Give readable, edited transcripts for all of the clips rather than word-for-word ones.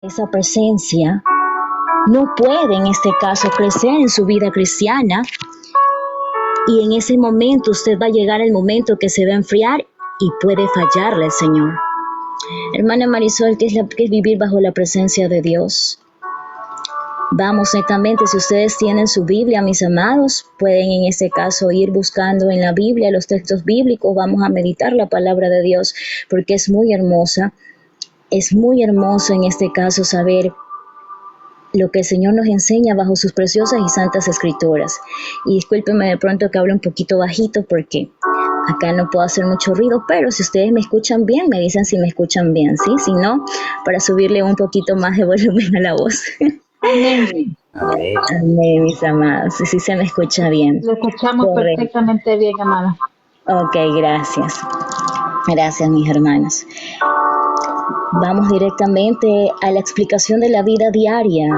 esa presencia no puede en este caso crecer en su vida cristiana, y en ese momento usted va a llegar el momento que se va a enfriar y puede fallarle al Señor. Hermana Marisol, ¿qué es vivir bajo la presencia de Dios? Vamos, netamente, si ustedes tienen su Biblia, mis amados, pueden en este caso ir buscando en la Biblia los textos bíblicos. Vamos a meditar la palabra de Dios porque es muy hermosa. Es muy hermoso en este caso saber lo que el Señor nos enseña bajo sus preciosas y santas escrituras. Y discúlpenme de pronto que hablo un poquito bajito porque acá no puedo hacer mucho ruido, pero si ustedes me escuchan bien, me dicen si me escuchan bien, ¿sí? Si no, para subirle un poquito más de volumen a la voz. Amén. Amén, mis amados. Sí, se me escucha bien. Lo escuchamos perfectamente bien, amada. Ok, gracias. Gracias, mis hermanos. Vamos directamente a la explicación de la vida diaria.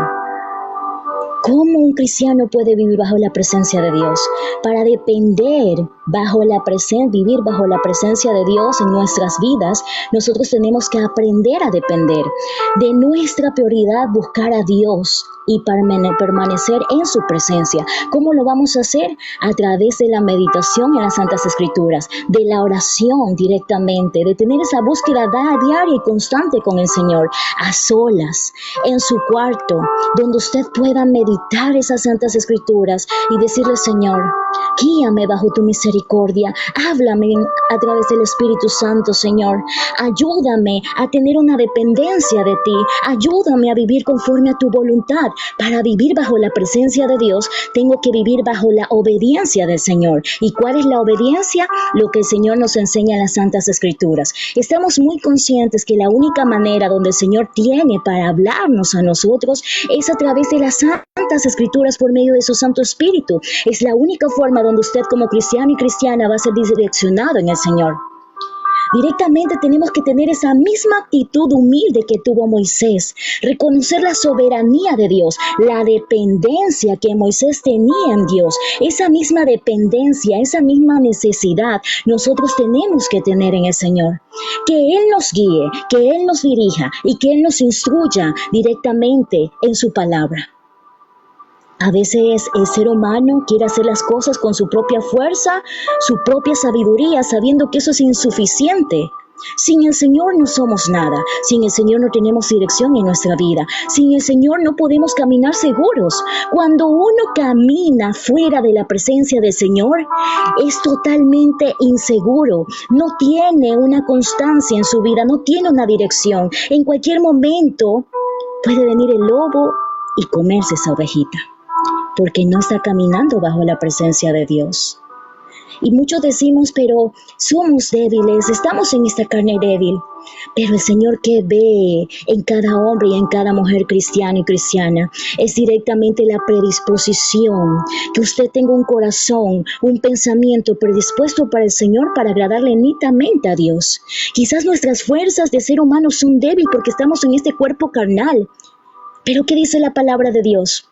¿Cómo un cristiano puede vivir bajo la presencia de Dios? Para vivir bajo la presencia de Dios en nuestras vidas, nosotros tenemos que aprender a depender de nuestra prioridad, buscar a Dios y permanecer en su presencia. ¿Cómo lo vamos a hacer? A través de la meditación en las Santas Escrituras, de la oración directamente, de tener esa búsqueda diaria y constante con el Señor, a solas, en su cuarto, donde usted pueda meditar esas Santas Escrituras y decirle: Señor, guíame bajo tu misericordia, háblame a través del Espíritu Santo, Señor, ayúdame a tener una dependencia de ti, ayúdame a vivir conforme a tu voluntad. Para vivir bajo la presencia de Dios, tengo que vivir bajo la obediencia del Señor. ¿Y cuál es la obediencia? Lo que el Señor nos enseña en las Santas Escrituras. Estamos muy conscientes que la única manera donde el Señor tiene para hablarnos a nosotros es a través de las Santas Escrituras por medio de su Santo Espíritu. Es la única forma donde usted como cristiano y cristiana va a ser direccionado en el Señor. Directamente tenemos que tener esa misma actitud humilde que tuvo Moisés, reconocer la soberanía de Dios, la dependencia que Moisés tenía en Dios, esa misma dependencia, esa misma necesidad nosotros tenemos que tener en el Señor. Que Él nos guíe, que Él nos dirija y que Él nos instruya directamente en su palabra. A veces el ser humano quiere hacer las cosas con su propia fuerza, su propia sabiduría, sabiendo que eso es insuficiente. Sin el Señor no somos nada. Sin el Señor no tenemos dirección en nuestra vida. Sin el Señor no podemos caminar seguros. Cuando uno camina fuera de la presencia del Señor, es totalmente inseguro. No tiene una constancia en su vida, no tiene una dirección. En cualquier momento puede venir el lobo y comerse esa ovejita, porque no está caminando bajo la presencia de Dios. Y muchos decimos, pero somos débiles, estamos en esta carne débil. Pero el Señor que ve en cada hombre y en cada mujer cristiana y cristiana es directamente la predisposición, que usted tenga un corazón, un pensamiento predispuesto para el Señor, para agradarle netamente a Dios. Quizás nuestras fuerzas de ser humano son débiles porque estamos en este cuerpo carnal. Pero ¿qué dice la palabra de Dios?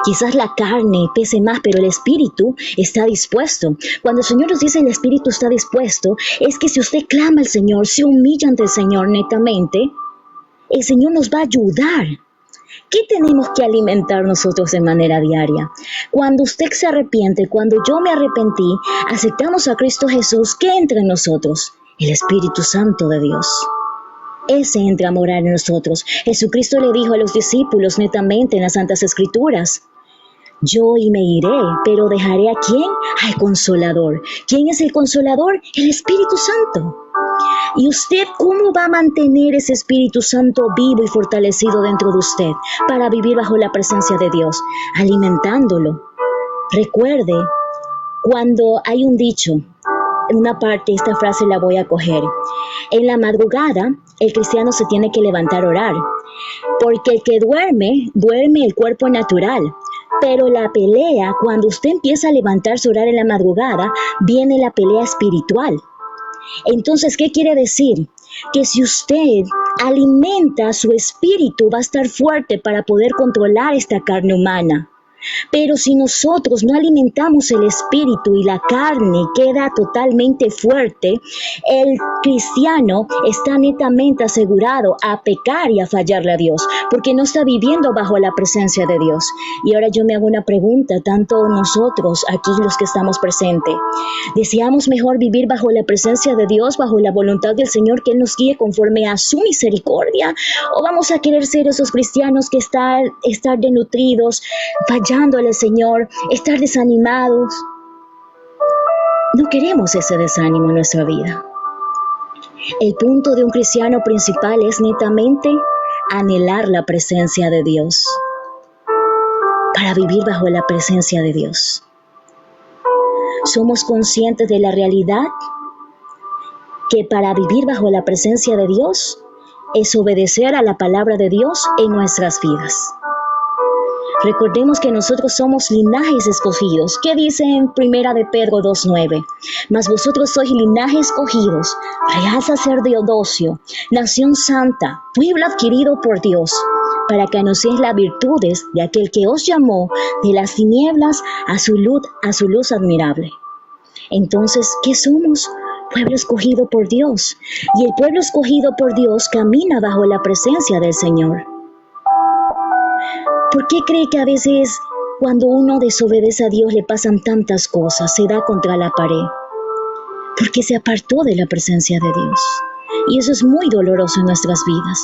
Quizás la carne pese más, pero el espíritu está dispuesto. Cuando el Señor nos dice el espíritu está dispuesto, es que si usted clama al Señor, se humilla ante el Señor netamente, el Señor nos va a ayudar. ¿Qué tenemos que alimentar nosotros de manera diaria? Cuando usted se arrepiente, cuando yo me arrepentí, aceptamos a Cristo Jesús, ¿qué entra en nosotros? El Espíritu Santo de Dios. Ese entra a morar en nosotros. Jesucristo le dijo a los discípulos netamente en las Santas Escrituras: yo me iré, pero dejaré ¿a quién? Al Consolador. ¿Quién es el Consolador? El Espíritu Santo. ¿Y usted cómo va a mantener ese Espíritu Santo vivo y fortalecido dentro de usted para vivir bajo la presencia de Dios? Alimentándolo. Recuerde, cuando hay un dicho, en una parte, esta frase la voy a coger: en la madrugada, el cristiano se tiene que levantar a orar, porque el que duerme el cuerpo natural. Pero la pelea, cuando usted empieza a levantarse a orar en la madrugada, viene la pelea espiritual. Entonces, ¿qué quiere decir? Que si usted alimenta su espíritu, va a estar fuerte para poder controlar esta carne humana. Pero si nosotros no alimentamos el espíritu y la carne queda totalmente fuerte, el cristiano está netamente asegurado a pecar y a fallarle a Dios, porque no está viviendo bajo la presencia de Dios. Y ahora yo me hago una pregunta, tanto nosotros aquí los que estamos presentes, ¿deseamos mejor vivir bajo la presencia de Dios, bajo la voluntad del Señor, que Él nos guíe conforme a su misericordia? ¿O vamos a querer ser esos cristianos que estar desnutridos, fallándole al Señor, estar desanimados? No queremos ese desánimo en nuestra vida. El punto de un cristiano principal es netamente anhelar la presencia de Dios, para vivir bajo la presencia de Dios. Somos conscientes de la realidad que para vivir bajo la presencia de Dios es obedecer a la palabra de Dios en nuestras vidas. Recordemos que nosotros somos linajes escogidos. ¿Qué dice en 1 de Pedro 2:9? Mas vosotros sois linaje escogidos, real sacerdocio, nación santa, pueblo adquirido por Dios, para que anunciéis las virtudes de aquel que os llamó de las tinieblas a su luz admirable. Entonces, ¿qué somos? Pueblo escogido por Dios. Y el pueblo escogido por Dios camina bajo la presencia del Señor. ¿Por qué cree que a veces cuando uno desobedece a Dios le pasan tantas cosas, se da contra la pared? Porque se apartó de la presencia de Dios. Y eso es muy doloroso en nuestras vidas.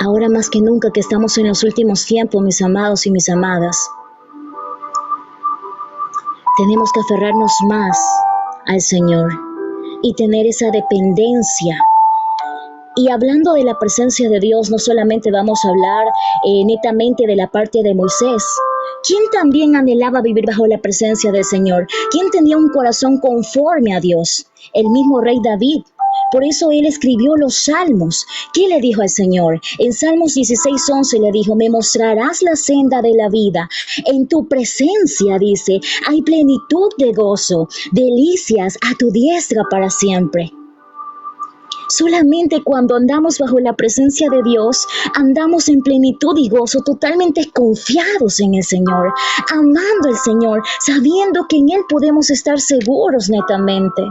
Ahora más que nunca que estamos en los últimos tiempos, mis amados y mis amadas, tenemos que aferrarnos más al Señor y tener esa dependencia. Y hablando de la presencia de Dios, no solamente vamos a hablar netamente de la parte de Moisés. ¿Quién también anhelaba vivir bajo la presencia del Señor? ¿Quién tenía un corazón conforme a Dios? El mismo rey David. Por eso él escribió los salmos. ¿Qué le dijo al Señor? En Salmos 16:11 le dijo: me mostrarás la senda de la vida. En tu presencia, dice, hay plenitud de gozo, delicias a tu diestra para siempre. Solamente cuando andamos bajo la presencia de Dios, andamos en plenitud y gozo, totalmente confiados en el Señor, amando al Señor, sabiendo que en Él podemos estar seguros netamente.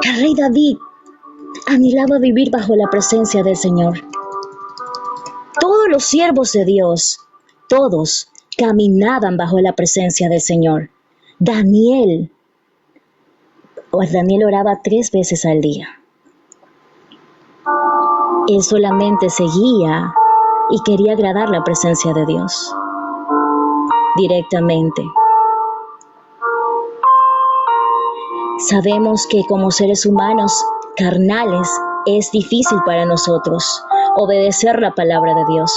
El rey David anhelaba vivir bajo la presencia del Señor. Todos los siervos de Dios, todos caminaban bajo la presencia del Señor. Daniel oraba 3 veces al día. Él solamente seguía y quería agradar la presencia de Dios directamente. Sabemos que como seres humanos carnales es difícil para nosotros obedecer la palabra de Dios.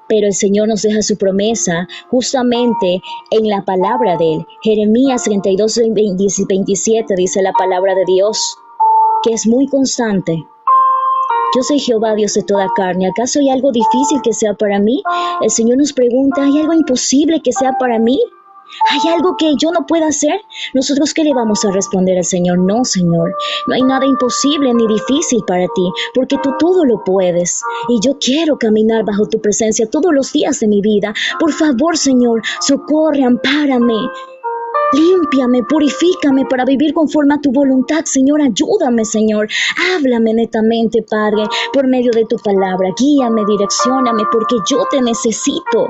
Pero el Señor nos deja su promesa justamente en la palabra de Él. Jeremías 32:27 dice la palabra de Dios, que es muy constante. Yo soy Jehová, Dios de toda carne. ¿Acaso hay algo difícil que sea para mí? El Señor nos pregunta, ¿hay algo imposible que sea para mí? ¿Hay algo que yo no pueda hacer? ¿Nosotros qué le vamos a responder al Señor? No, Señor, no hay nada imposible ni difícil para ti, porque tú todo lo puedes. Y yo quiero caminar bajo tu presencia todos los días de mi vida. Por favor, Señor, socorre, ampárame. Límpiame, purifícame para vivir conforme a tu voluntad, Señor. Ayúdame, Señor. Háblame netamente, Padre, por medio de tu palabra. Guíame, direccióname, porque yo te necesito.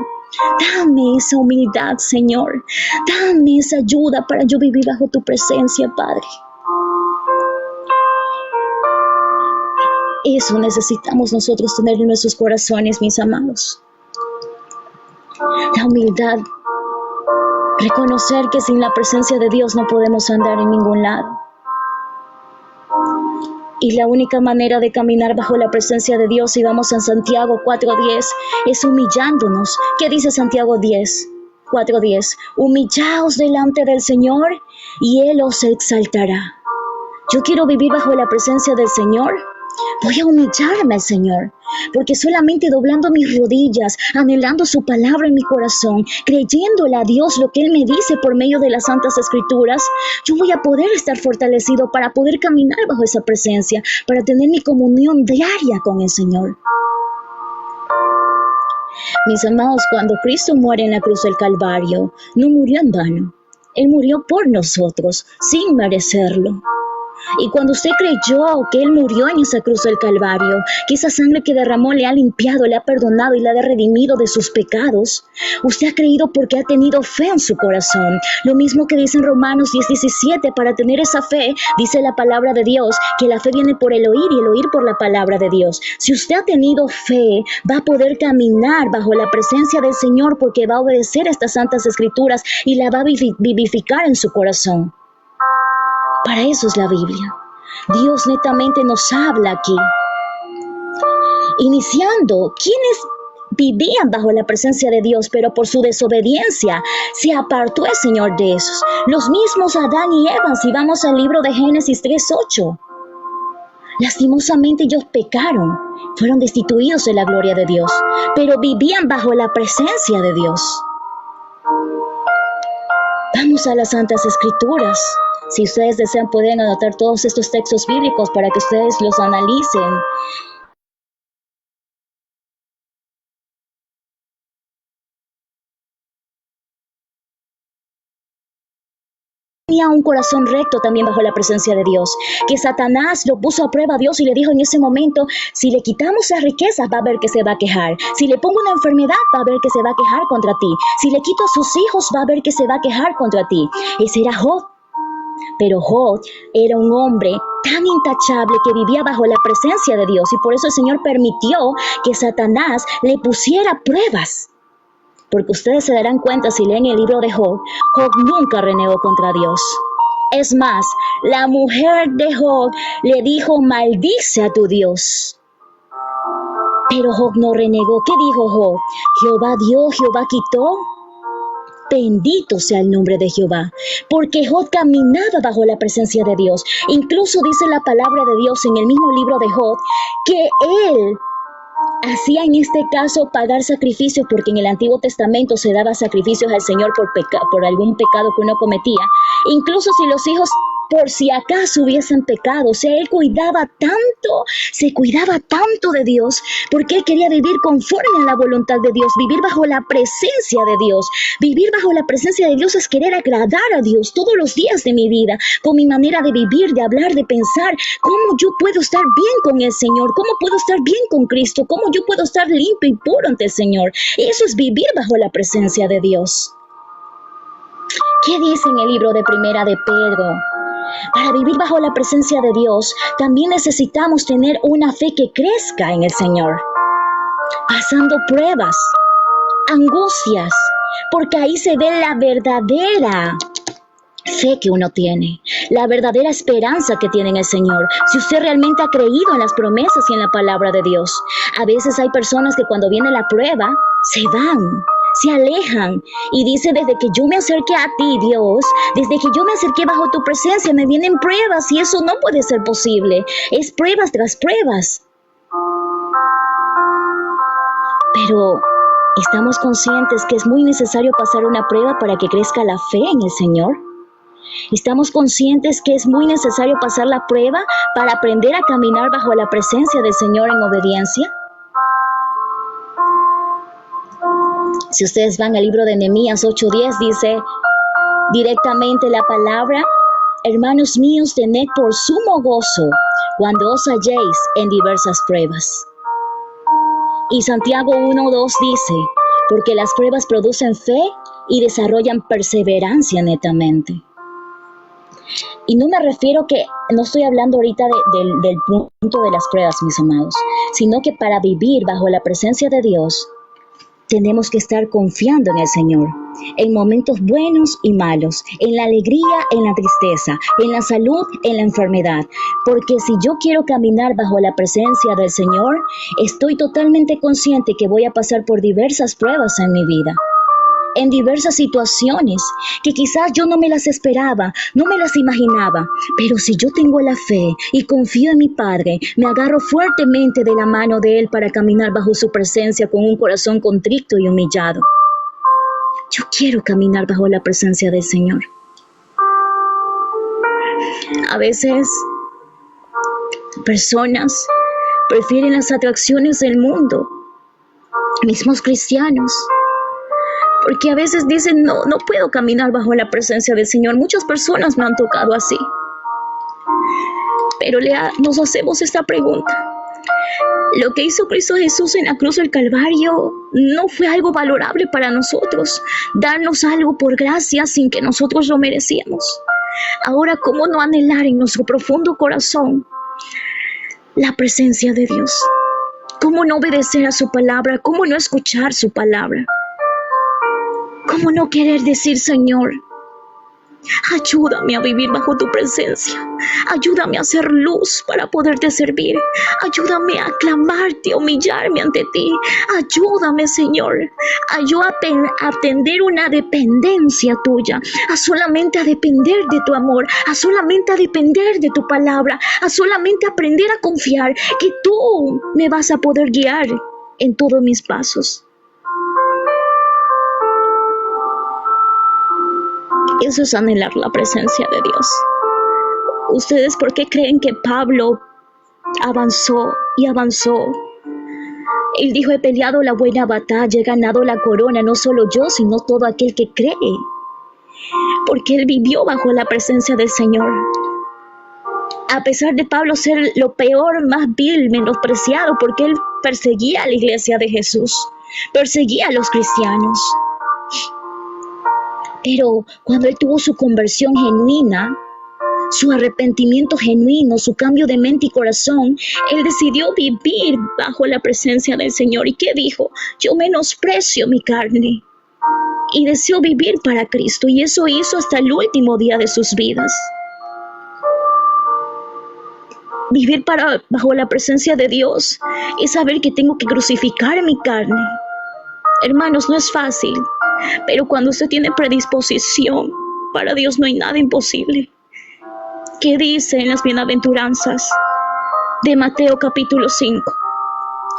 Dame esa humildad, Señor. Dame esa ayuda para yo vivir bajo tu presencia, Padre. Eso necesitamos nosotros tener en nuestros corazones, mis amados. La humildad. Reconocer que sin la presencia de Dios no podemos andar en ningún lado. Y la única manera de caminar bajo la presencia de Dios, si vamos a Santiago 4:10, es humillándonos. ¿Qué dice Santiago 4:10? Humillaos delante del Señor y Él os exaltará. Yo quiero vivir bajo la presencia del Señor. Voy a humillarme al Señor, porque solamente doblando mis rodillas, anhelando su palabra en mi corazón, creyéndole a Dios lo que Él me dice por medio de las Santas Escrituras, yo voy a poder estar fortalecido para poder caminar bajo esa presencia, para tener mi comunión diaria con el Señor. Mis amados, cuando Cristo muere en la cruz del Calvario, no murió en vano. Él murió por nosotros, sin merecerlo. Y cuando usted creyó que Él murió en esa cruz del Calvario, que esa sangre que derramó le ha limpiado, le ha perdonado y le ha redimido de sus pecados, usted ha creído porque ha tenido fe en su corazón. Lo mismo que dice en Romanos 10:17, para tener esa fe, dice la palabra de Dios, que la fe viene por el oír y el oír por la palabra de Dios. Si usted ha tenido fe, va a poder caminar bajo la presencia del Señor porque va a obedecer estas santas escrituras y la va a vivificar en su corazón. Para eso es la Biblia. Dios netamente nos habla aquí. Iniciando, quienes vivían bajo la presencia de Dios, pero por su desobediencia se apartó el Señor de esos. Los mismos Adán y Eva, si vamos al libro de Génesis 3:8. Lastimosamente ellos pecaron, fueron destituidos de la gloria de Dios, pero vivían bajo la presencia de Dios. Vamos a las Santas Escrituras. Si ustedes desean, pueden anotar todos estos textos bíblicos para que ustedes los analicen. Tenía un corazón recto también bajo la presencia de Dios, que Satanás lo puso a prueba a Dios y le dijo en ese momento, si le quitamos las riquezas va a ver que se va a quejar, si le pongo una enfermedad va a ver que se va a quejar contra ti, si le quito a sus hijos va a ver que se va a quejar contra ti. Ese era Job. Pero Job era un hombre tan intachable que vivía bajo la presencia de Dios y por eso el Señor permitió que Satanás le pusiera pruebas. Porque ustedes se darán cuenta si leen el libro de Job, Job nunca renegó contra Dios. Es más, la mujer de Job le dijo, maldice a tu Dios. Pero Job no renegó. ¿Qué dijo Job? Jehová dio, Jehová quitó. Bendito sea el nombre de Jehová, porque Job caminaba bajo la presencia de Dios. Incluso dice la palabra de Dios en el mismo libro de Job, que él hacía en este caso pagar sacrificios, porque en el Antiguo Testamento se daba sacrificios al Señor por algún pecado que uno cometía. Incluso si los hijos por si acaso hubiesen pecado, o sea, él se cuidaba tanto de Dios, porque él quería vivir conforme a la voluntad de Dios, vivir bajo la presencia de Dios. Vivir bajo la presencia de Dios es querer agradar a Dios todos los días de mi vida, con mi manera de vivir, de hablar, de pensar. ¿Cómo yo puedo estar bien con el Señor? ¿Cómo puedo estar bien con Cristo? ¿Cómo yo puedo estar limpio y puro ante el Señor? Eso es vivir bajo la presencia de Dios. ¿Qué dice en el libro de Primera de Pedro? Para vivir bajo la presencia de Dios, también necesitamos tener una fe que crezca en el Señor, pasando pruebas, angustias, porque ahí se ve la verdadera fe que uno tiene, la verdadera esperanza que tiene en el Señor. Si usted realmente ha creído en las promesas y en la palabra de Dios. A veces hay personas que cuando viene la prueba, se van, se alejan y dice, desde que yo me acerqué a ti, Dios, desde que yo me acerqué bajo tu presencia, me vienen pruebas y eso no puede ser posible. Es pruebas tras pruebas. Pero estamos conscientes que es muy necesario pasar una prueba para que crezca la fe en el Señor. Estamos conscientes que es muy necesario pasar la prueba para aprender a caminar bajo la presencia del Señor en obediencia. Si ustedes van al libro de Nehemías 8:10, dice directamente la palabra, hermanos míos, tened por sumo gozo cuando os halléis en diversas pruebas. Y Santiago 1:2 dice, porque las pruebas producen fe y desarrollan perseverancia netamente. Y no me refiero no estoy hablando ahorita del punto de las pruebas, mis amados, sino que para vivir bajo la presencia de Dios, tenemos que estar confiando en el Señor, en momentos buenos y malos, en la alegría, en la tristeza, en la salud, en la enfermedad. Porque si yo quiero caminar bajo la presencia del Señor, estoy totalmente consciente que voy a pasar por diversas pruebas en mi vida, en diversas situaciones que quizás yo no me las esperaba, no me las imaginaba, pero si yo tengo la fe y confío en mi Padre, me agarro fuertemente de la mano de Él para caminar bajo su presencia con un corazón contrito y humillado. Yo quiero caminar bajo la presencia del Señor. A veces, personas prefieren las atracciones del mundo mismos cristianos, porque a veces dicen, no puedo caminar bajo la presencia del Señor. Muchas personas me han tocado así, pero nos hacemos esta pregunta. Lo que hizo Cristo Jesús en la cruz del Calvario no fue algo valorable para nosotros, darnos algo por gracia sin que nosotros lo merecíamos. Ahora, ¿cómo no anhelar en nuestro profundo corazón la presencia de Dios? ¿Cómo no obedecer a su palabra? ¿Cómo no escuchar su palabra? ¿Cómo no querer decir, Señor, ayúdame a vivir bajo tu presencia? Ayúdame a hacer luz para poderte servir. Ayúdame a clamarte, a humillarme ante ti. Ayúdame, Señor, a tener una dependencia tuya, a solamente a depender de tu amor, a solamente a depender de tu palabra, a solamente aprender a confiar que tú me vas a poder guiar en todos mis pasos. Eso es anhelar la presencia de Dios. ¿Ustedes por qué creen que Pablo avanzó y avanzó? Él dijo, he peleado la buena batalla, he ganado la corona, no solo yo, sino todo aquel que cree. Porque él vivió bajo la presencia del Señor. A pesar de Pablo ser lo peor, más vil, menospreciado, porque él perseguía a la iglesia de Jesús, perseguía a los cristianos. Pero cuando él tuvo su conversión genuina, su arrepentimiento genuino, su cambio de mente y corazón, él decidió vivir bajo la presencia del Señor. ¿Y qué dijo? Yo menosprecio mi carne y deseo vivir para Cristo. Y eso hizo hasta el último día de sus vidas. Vivir bajo la presencia de Dios es saber que tengo que crucificar mi carne. Hermanos, no es fácil. Pero cuando usted tiene predisposición, para Dios no hay nada imposible. ¿Qué dice en las bienaventuranzas de Mateo capítulo 5?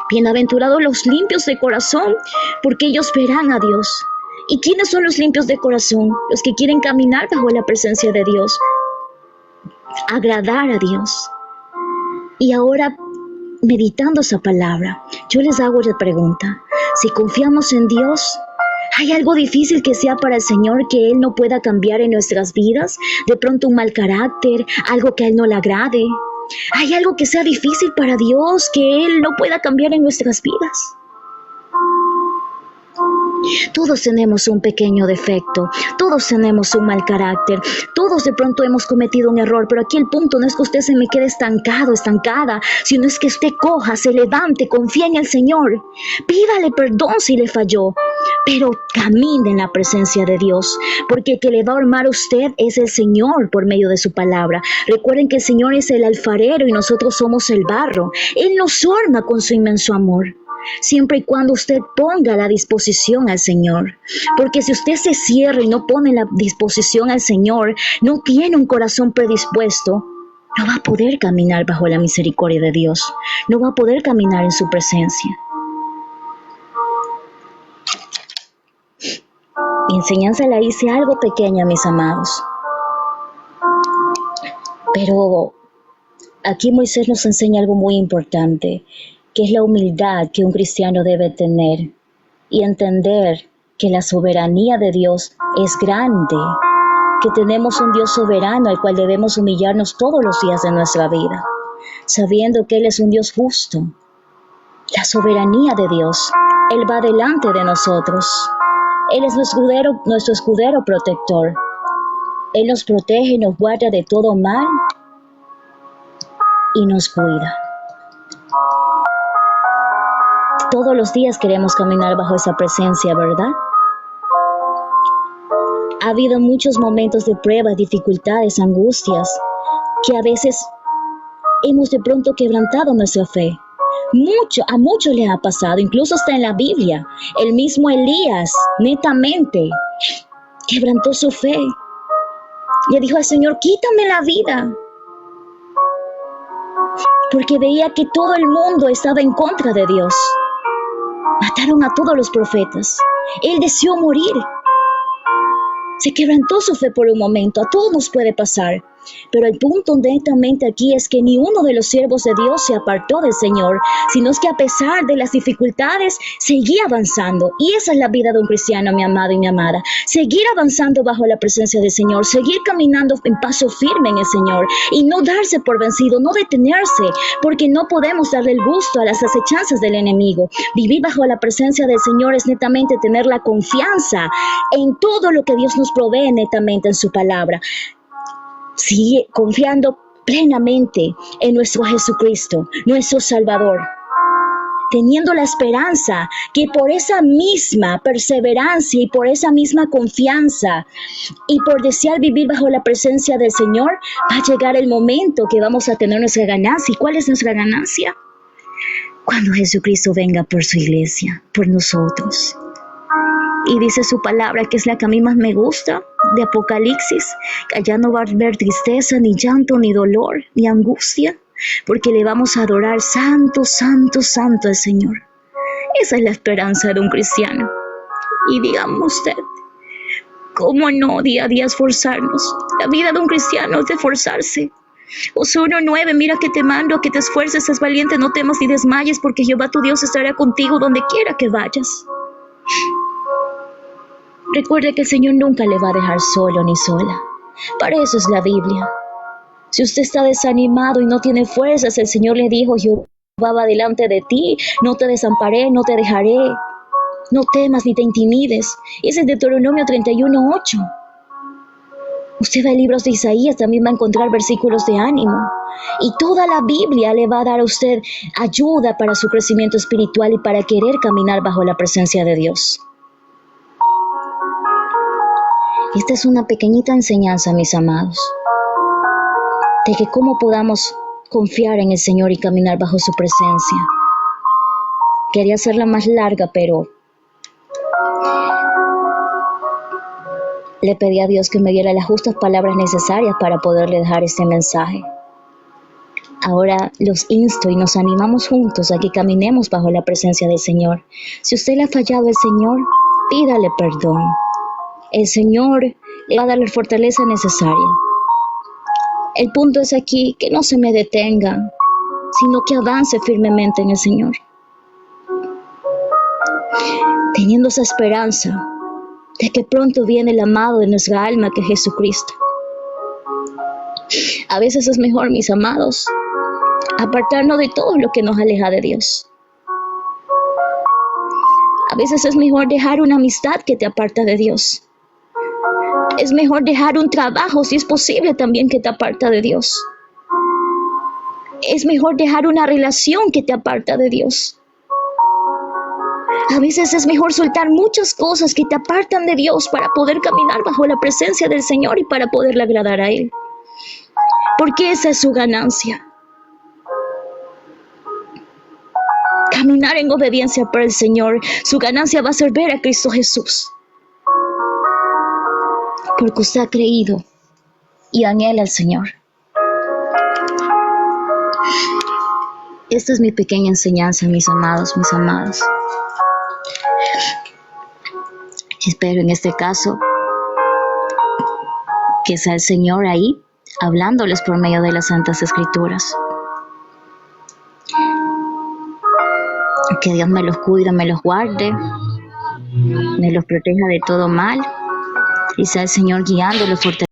Bienaventurados los limpios de corazón, porque ellos verán a Dios. ¿Y quiénes son los limpios de corazón? Los que quieren caminar bajo la presencia de Dios, agradar a Dios. Y ahora, meditando esa palabra, yo les hago la pregunta: si confiamos en Dios, ¿hay algo difícil que sea para el Señor que Él no pueda cambiar en nuestras vidas? De pronto un mal carácter, algo que a Él no le agrade. ¿Hay algo que sea difícil para Dios que Él no pueda cambiar en nuestras vidas? Todos tenemos un pequeño defecto, todos tenemos un mal carácter, todos de pronto hemos cometido un error, pero aquí el punto no es que usted se me quede estancado, estancada, sino es que usted coja, se levante, confíe en el Señor, pídale perdón si le falló, pero camine en la presencia de Dios, porque el que le va a armar a usted es el Señor por medio de su palabra. Recuerden que el Señor es el alfarero y nosotros somos el barro. Él nos arma con su inmenso amor, siempre y cuando usted ponga la disposición al Señor. Porque si usted se cierra y no pone la disposición al Señor, no tiene un corazón predispuesto, no va a poder caminar bajo la misericordia de Dios, no va a poder caminar en su presencia. Mi enseñanza la hice algo pequeña, mis amados, pero aquí Moisés nos enseña algo muy importante, que es la humildad que un cristiano debe tener y entender que la soberanía de Dios es grande, que tenemos un Dios soberano al cual debemos humillarnos todos los días de nuestra vida, sabiendo que Él es un Dios justo. La soberanía de Dios, Él va delante de nosotros. Él es nuestro escudero protector. Él nos protege y nos guarda de todo mal y nos cuida. Todos los días queremos caminar bajo esa presencia, ¿verdad? Ha habido muchos momentos de pruebas, dificultades, angustias, que a veces hemos de pronto quebrantado nuestra fe. A muchos les ha pasado, incluso hasta en la Biblia. El mismo Elías, netamente, quebrantó su fe. Le dijo al Señor, quítame la vida. Porque veía que todo el mundo estaba en contra de Dios. Mataron a todos los profetas. Él deseó morir. Se quebrantó su fe por un momento. A todos nos puede pasar. Pero el punto netamente aquí es que ni uno de los siervos de Dios se apartó del Señor, sino es que a pesar de las dificultades, seguía avanzando. Y esa es la vida de un cristiano, mi amado y mi amada. Seguir avanzando bajo la presencia del Señor, seguir caminando en paso firme en el Señor y no darse por vencido, no detenerse, porque no podemos darle el gusto a las acechanzas del enemigo. Vivir bajo la presencia del Señor es netamente tener la confianza en todo lo que Dios nos provee netamente en su palabra. Sigue confiando plenamente en nuestro Jesucristo, nuestro Salvador, teniendo la esperanza que por esa misma perseverancia y por esa misma confianza y por desear vivir bajo la presencia del Señor, va a llegar el momento que vamos a tener nuestra ganancia. ¿Y cuál es nuestra ganancia? Cuando Jesucristo venga por su iglesia, por nosotros. Y dice su palabra, que es la que a mí más me gusta, de Apocalipsis, que allá no va a haber tristeza, ni llanto, ni dolor, ni angustia, porque le vamos a adorar santo, santo, santo al Señor. Esa es la esperanza de un cristiano. Y dígame usted, ¿cómo no día a día esforzarnos? La vida de un cristiano es de esforzarse. Josué 1:9, mira que te mando, que te esfuerces, seas valiente, no temas ni desmayes, porque Jehová tu Dios estará contigo donde quiera que vayas. Recuerde que el Señor nunca le va a dejar solo ni sola. Para eso es la Biblia. Si usted está desanimado y no tiene fuerzas, el Señor le dijo, Jehová va delante de ti, no te desamparé, no te dejaré. No temas ni te intimides. Ese es Deuteronomio 31:8. Usted va a libros de Isaías, también va a encontrar versículos de ánimo. Y toda la Biblia le va a dar a usted ayuda para su crecimiento espiritual y para querer caminar bajo la presencia de Dios. Esta es una pequeñita enseñanza, mis amados, de que cómo podamos confiar en el Señor y caminar bajo su presencia. Quería hacerla más larga, pero le pedí a Dios que me diera las justas palabras necesarias para poderle dejar este mensaje. Ahora los insto y nos animamos juntos a que caminemos bajo la presencia del Señor. Si usted le ha fallado al Señor, pídale perdón. El Señor le va a dar la fortaleza necesaria. El punto es aquí que no se me detenga, sino que avance firmemente en el Señor, teniendo esa esperanza de que pronto viene el amado de nuestra alma, que es Jesucristo. A veces es mejor, mis amados, apartarnos de todo lo que nos aleja de Dios. A veces es mejor dejar una amistad que te aparta de Dios. Es mejor dejar un trabajo, si es posible, también que te aparta de Dios. Es mejor dejar una relación que te aparta de Dios. A veces es mejor soltar muchas cosas que te apartan de Dios para poder caminar bajo la presencia del Señor y para poderle agradar a Él. Porque esa es su ganancia. Caminar en obediencia para el Señor, su ganancia va a ser ver a Cristo Jesús. Porque usted ha creído y anhela al Señor. Esta es mi pequeña enseñanza, mis amados, mis amadas. Espero en este caso que sea el Señor ahí, hablándoles por medio de las Santas Escrituras. Que Dios me los cuide, me los guarde, me los proteja de todo mal, y sea el Señor guiándolos, fortaleciendo.